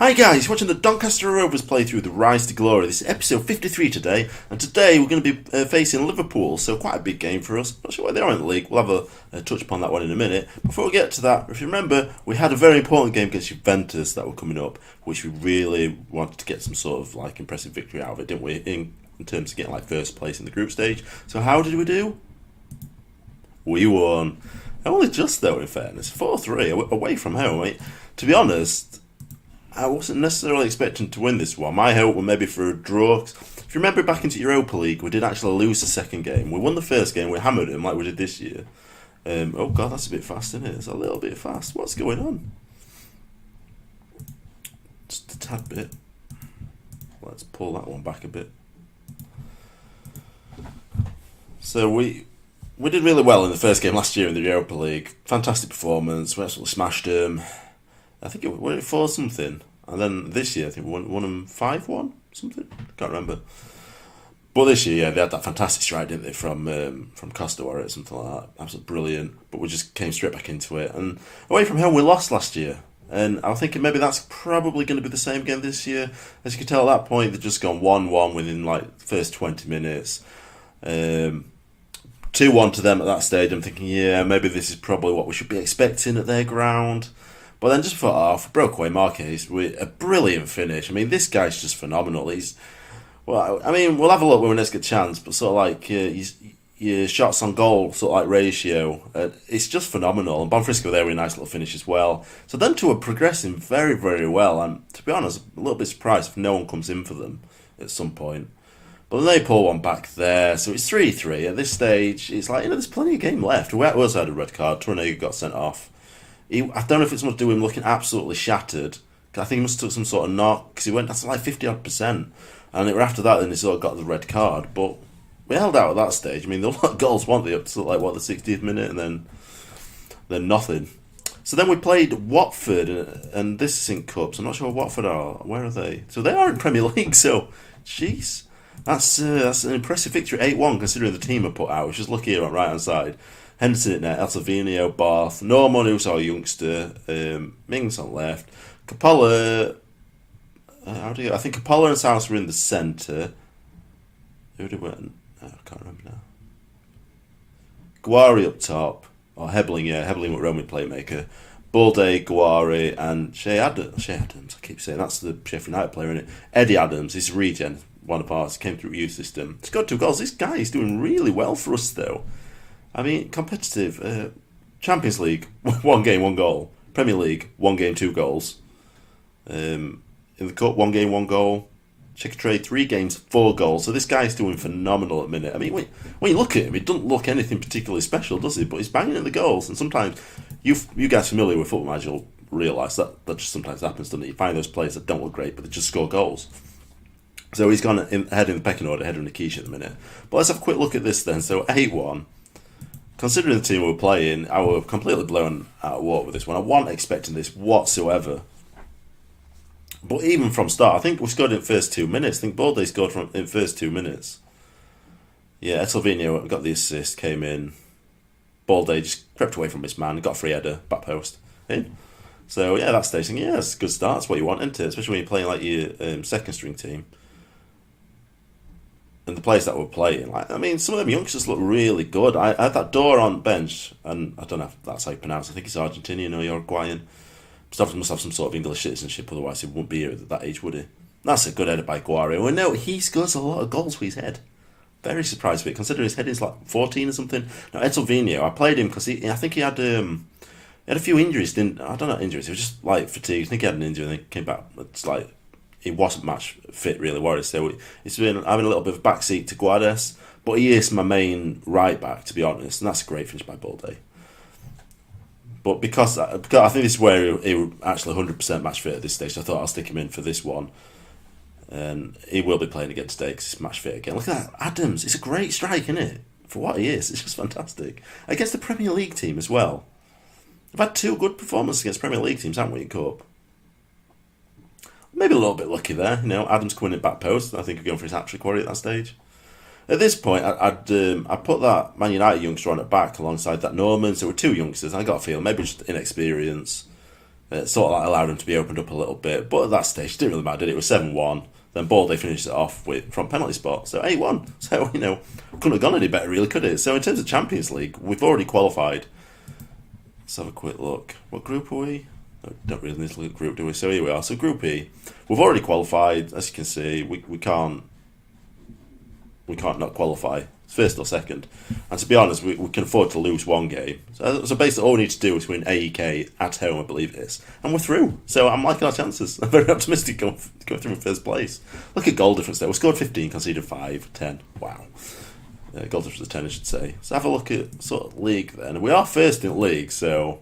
Hi guys, watching the Doncaster Rovers play through the Rise to Glory. This is episode 53 today, and today we're going to be facing Liverpool, so quite a big game for us. Not sure where they are in the league, we'll have a touch upon that one in a minute. Before we get to that, if you remember, we had a very important game against Juventus that were coming up, which we really wanted to get some sort of impressive victory out of it, didn't we, in terms of getting first place in the group stage. So how did we do? We won. Only just though, in fairness, 4-3 away from home. Mate. To be honest, I wasn't necessarily expecting to win this one. My hope was maybe for a draw. If you remember back into Europa League, we did actually lose the second game. We won the first game, we hammered him like we did this year. Oh god, that's a bit fast, isn't it? It's a little bit fast. What's going on? Just a tad bit. Let's pull that one back a bit. So we did really well in the first game last year in the Europa League. Fantastic performance. We absolutely smashed them. I think it won 4-something. And then this year, I think we won them 5-1, something. Can't remember. But this year, yeah, they had that fantastic strike, didn't they, from Costa or something like that. Absolutely brilliant. But we just came straight back into it. And away from home, we lost last year. And I'm thinking maybe that's probably going to be the same again this year. As you can tell, at that point, they've just gone 1-1 within the first 20 minutes. 2-1 to them at that stage. I'm thinking, yeah, maybe this is probably what we should be expecting at their ground. But then just before half, broke away Marquez with a brilliant finish. I mean, this guy's just phenomenal. We'll have a look when we next get a chance, but your shots on goal ratio, it's just phenomenal. And Bonfrisco there with a nice little finish as well. So them two are progressing very, very well. And to be honest, a little bit surprised if no one comes in for them at some point. But then they pull one back there, so it's 3-3. At this stage, it's there's plenty of game left. We also had a red card. Tornado got sent off. I don't know if it's much to do with him looking absolutely shattered. I think he must have took some sort of knock, because he went, that's 50-odd%. And it were after that, then he sort of got the red card. But we held out at that stage. I mean, the goals weren't they up to the 60th minute, and then nothing. So then we played Watford, and this is in Cups. I'm not sure where Watford are. Where are they? So they are in Premier League, so, jeez. That's an impressive victory, 8-1, considering the team are put out. Which is lucky here on right-hand side. Henderson at net, Elsavinio, Barth, Norman, who's our youngster, Mings on left, Coppola, I think Coppola and South were in the centre. Who did we? I can't remember now. Guari up top, or Hebling with Roman playmaker, Balde, Guari, and Shea Adams, I keep saying, that's the Sheffield United player, isn't it? Eddie Adams, he's a regen, one of ours, came through youth system. He's got 2 goals. This guy is doing really well for us, though. I mean, competitive. Champions League, 1 game, 1 goal. Premier League, 1 game, 2 goals. In the Cup, 1 game, 1 goal. Check trade, 3 games, 4 goals. So this guy's doing phenomenal at the minute. I mean, when you look at him, he doesn't look anything particularly special, does he? But he's banging in the goals. And sometimes, you guys familiar with Football Manager will realise that just sometimes happens, doesn't it? You find those players that don't look great, but they just score goals. So he's gone ahead in the pecking order, ahead of Nikish at the minute. But let's have a quick look at this then. So 8-1. Considering the team we were playing, I was completely blown out of water with this one. I wasn't expecting this whatsoever. But even from start, I think we scored in the first 2 minutes. I think Balde scored in the first 2 minutes. Yeah, Etelvino got the assist, came in. Balde just crept away from his man, got a free header, back post, in. So yeah, that stage, yeah, it's a good start. That's what you want, isn't it? Especially when you're playing your second string team. And the players that were playing, some of them youngsters look really good. I had that door on bench, and I don't know if that's how you pronounce it. I think he's Argentinian or Uruguayan. Must have some sort of English citizenship, otherwise he wouldn't be here at that age, would he? That's a good header by Guari. We know he scores a lot of goals with his head. Very surprised with it, considering his head is 14 or something. Now, Etelvino, I played him because I think he had a few injuries. I don't know injuries. He was just fatigued. I think he had an injury and then came back. It's he wasn't match fit really, was he? So he's been having a little bit of a backseat to Guardes, but he is my main right back, to be honest, and that's a great finish by Balde. But because I think this is where he actually 100% match fit at this stage, so I thought I'll stick him in for this one. And he will be playing against today because he's match fit again. Look at that, Adams, it's a great strike, isn't it? For what he is, it's just fantastic. Against the Premier League team as well. We've had 2 good performances against Premier League teams, haven't we, in Cup? Maybe a little bit lucky there, Adams coming in back post. I think he's going for his hat-trick quarry at that stage. At this point, I put that Man United youngster on at back alongside that Norman. So we're 2 youngsters. I got a feel maybe just inexperience. Sort of like allowed them to be opened up a little bit. But at that stage, it didn't really matter, did it? It was 7-1. Then Baldy finished it off from penalty spot. So 8-1. So, couldn't have gone any better, really, could it? So in terms of Champions League, we've already qualified. Let's have a quick look. What group are we? No, don't really need to look at group, do we? So here we are. So Group E. We've already qualified. As you can see, we can't not qualify. It's first or second. And to be honest, we can afford to lose one game. So basically all we need to do is win AEK at home, I believe it is. And we're through. So I'm liking our chances. I'm very optimistic going through in first place. Look at goal difference there. We scored 15, conceded 5, 10. Wow. Goal difference is 10, I should say. So have a look at sort of league then. We are first in league, so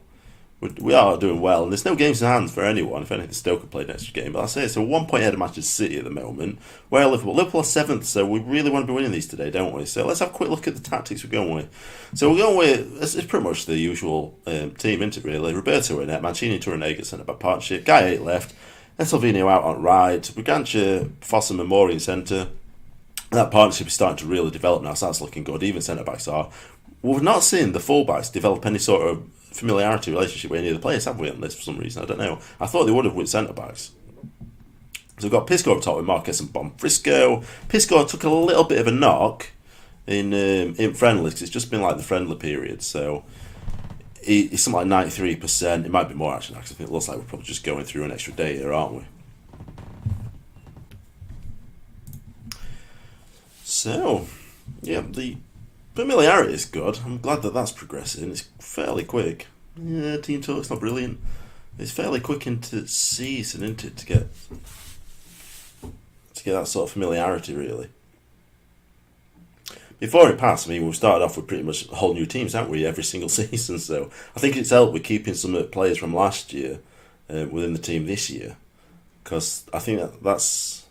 we are doing well. And there's no games in hand for anyone. If anything, Stoke have played an extra game. But that's it. So 1 point ahead of Manchester City at the moment. Where are Liverpool? Liverpool are 7th, so we really want to be winning these today, don't we? So let's have a quick look at the tactics we're going with. So we're going with, it's pretty much the usual team, isn't it, really? Roberto in it, Mancini, Turanega centre-back partnership, Guy 8 left, Salvino out on right, Brigantia, Fossum and Mori in centre. That partnership is starting to really develop now, so that's looking good. Even centre-backs are. We've not seen the full-backs develop any sort of familiarity relationship with any of the players, have we, on this for some reason? I don't know. I thought they would have with centre-backs. So we've got Pisco up top with Marquez and Bonfrisco. Pisco took a little bit of a knock in friendlies, because it's just been like the friendly period, so he's something like 93%. It might be more actually, because I think it looks like we're probably just going through an extra day here, aren't we? So, yeah, the familiarity is good. I'm glad that that's progressing. It's fairly quick. Yeah, team talk's not brilliant. It's fairly quick into season, isn't it, to get that sort of familiarity, really. Before it passed, I mean, we've started off with pretty much whole new teams, haven't we, every single season, so I think it's helped with keeping some of the players from last year within the team this year, because I think that's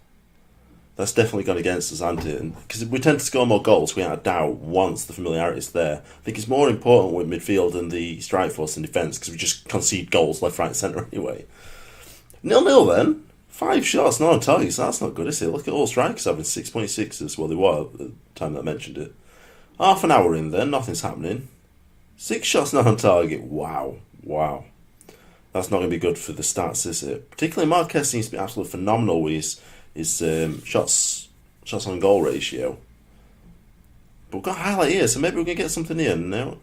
definitely gone against us, hasn't it? Because we tend to score more goals, without a doubt, once the familiarity is there. I think it's more important with midfield and the strike force and defence, because we just concede goals left, right, centre anyway. 0-0 then. 5 shots, not on target, so that's not good, is it? Look at all strikers having 6.6s. Well, they were at the time that I mentioned it. Half an hour in then, nothing's happening. 6 shots not on target. Wow. That's not going to be good for the stats, is it? Particularly Marquez seems to be absolutely phenomenal with his shots on goal ratio. But we've got a highlight here, so maybe we can get something here. No.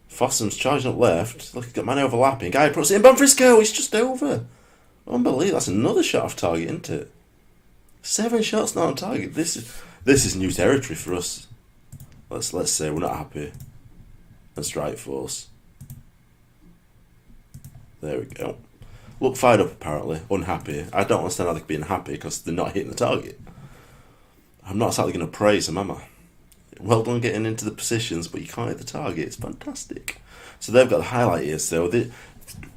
Fossum's charging up left. Look, he's got man overlapping. Guy puts it in. Bonfrisco, he's just over. Unbelievable. That's another shot off target, isn't it? 7 shots not on target. This is new territory for us. Let's say we're not happy. And strike force. There we go. Look fired up apparently. Unhappy. I don't understand how they could be unhappy because they're not hitting the target. I'm not exactly going to praise them, am I? Well done getting into the positions, but you can't hit the target. It's fantastic. So they've got the highlight here. So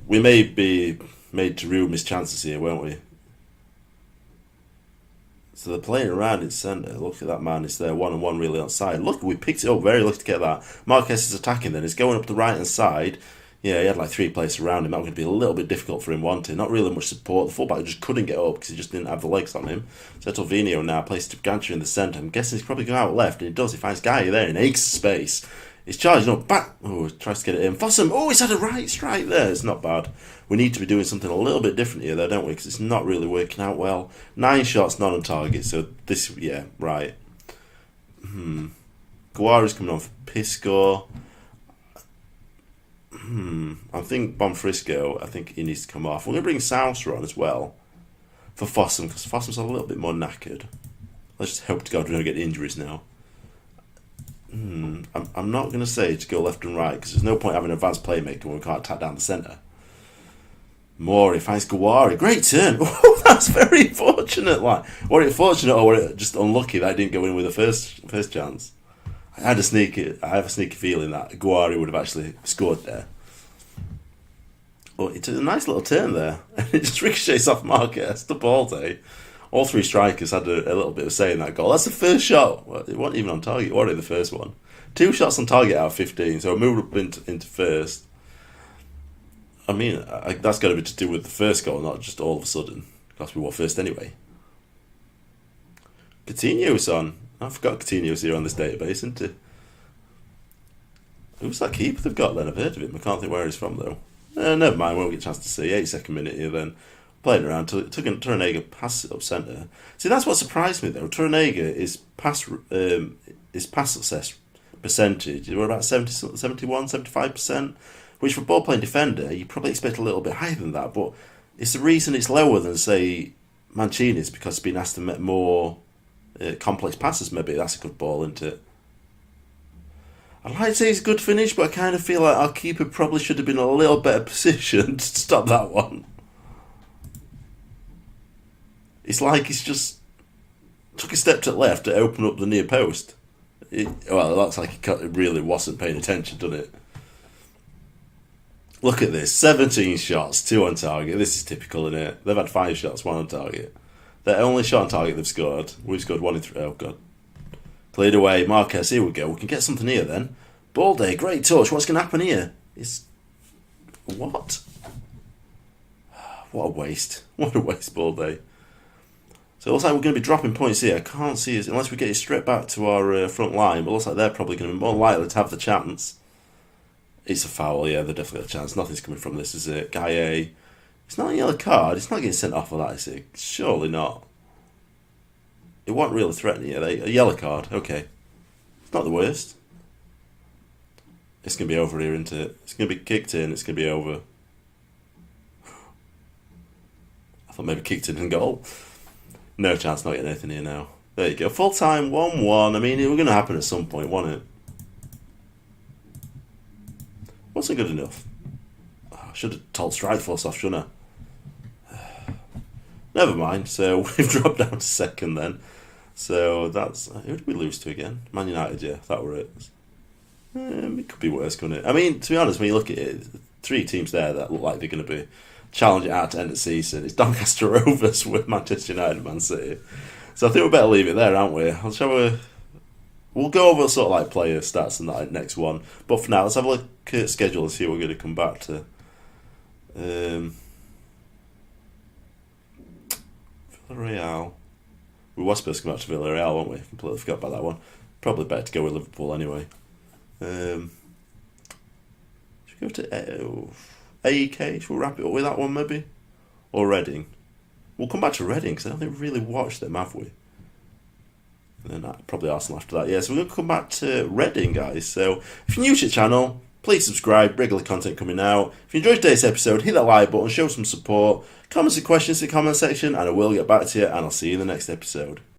we may be made to ruin his chances here, won't we? So they're playing around in centre. Look at that man, it's there, 1-on-1 really on side. Look, we picked it up, very lucky to get that. Marquez is attacking then, he's going up the right hand side. Yeah, he had like 3 players around him. That was going to be a little bit difficult for him wanting. Not really much support. The fullback just couldn't get up because he just didn't have the legs on him. So Salvino now plays Gancher in the centre. I'm guessing he's probably going out left, and he does. He finds Guy there in aches space. He's charging up back. Oh, tries to get it in. Fossum. Oh, he's had a right strike there. It's not bad. We need to be doing something a little bit different here, though, don't we? Because it's not really working out well. 9 shots, not on target. So this, yeah, right. Guara's coming on for Pisco. I think Bonfrisco, I think he needs to come off. We're going to bring Souser on as well for Fossum, because Fossum's a little bit more knackered. Let's just hope to God we don't get injuries now. I'm not going to say to go left and right, because there's no point having an advanced playmaker when we can't attack down the centre. Mori finds Guari. Great turn. Oh, that's very fortunate. Like, were it fortunate or were it just unlucky that I didn't go in with the first chance? I have a sneaky feeling that Guari would have actually scored there. But it took a nice little turn there. And it just ricochets off Marquez, the ball day. All 3 strikers had a little bit of say in that goal. That's the first shot. It wasn't even on target, was it, the first one? 2 shots on target out of 15, so I moved up into first. I mean, that's got to be to do with the first goal, not just all of a sudden. Because we were first anyway. Coutinho's on. I forgot Coutinho's here on this database, isn't it? Who's that keeper they've got then? I've heard of him. I can't think where he's from, though. Never mind, we won't get a chance to see. 82nd minute here then. Playing around, took Torunega pass it up centre. See, that's what surprised me though. Torunega is pass success percentage. We're about 71, 75%, which for a ball playing defender, you probably expect a little bit higher than that. But it's the reason it's lower than, say, Mancini's, because it's been asked to make more complex passes. Maybe that's a good ball, isn't it? I'd like to say it's a good finish, but I kind of feel like our keeper probably should have been in a little better position to stop that one. It's like he's just took a step to the left to open up the near post. It looks like he really wasn't paying attention, doesn't it? Look at this. 17 shots, 2 on target. This is typical, isn't it? They've had 5 shots, 1 on target. Their only shot on target they've scored. We've scored 1 in 3. Oh, God. Cleared away. Marquez, here we go. We can get something here then. Ball day, great touch. What's going to happen here? What? What a waste. What a waste, ball day. So it looks like we're going to be dropping points here. I can't see us unless we get it straight back to our front line. But it looks like they're probably going to be more likely to have the chance. It's a foul, yeah, they're definitely got a chance. Nothing's coming from this, is it? Gaye. It's not a yellow card. It's not getting sent off for that, is it? Surely not. It wasn't really threatening you. A yellow card, okay. It's not the worst. It's going to be over here, isn't it? It's going to be kicked in. It's going to be over. I thought maybe kicked in and goal. No chance not getting anything here now. There you go. Full time, 1-1. I mean, it was going to happen at some point, wasn't it? Wasn't good enough. I should have told Strikeforce off, shouldn't I? Never mind. So we've dropped down to second then. So that's... Who did we lose to again? Man United, yeah. That were it. It could be worse, couldn't it? I mean, to be honest, when you look at it, 3 teams there that look like they're going to be challenging out to end the season. It's Doncaster Rovers with Manchester United and Man City. So I think we better leave it there, aren't we? We'll go over sort of like player stats and that next one. But for now, let's have a look at schedule and see what we're going to come back to. Villarreal. We were supposed to come back to Villarreal, weren't we? Completely forgot about that one. Probably better to go with Liverpool anyway. Should we go to AEK? Should we wrap it up with that one maybe? Or Reading? We'll come back to Reading because I don't think we really watched them, have we? And then probably Arsenal after that. Yeah, so we're going to come back to Reading, guys. So if you're new to the channel, please subscribe. Regular content coming out. If you enjoyed today's episode, hit that like button, show some support. Comments and questions in the comment section, and I will get back to you, and I'll see you in the next episode.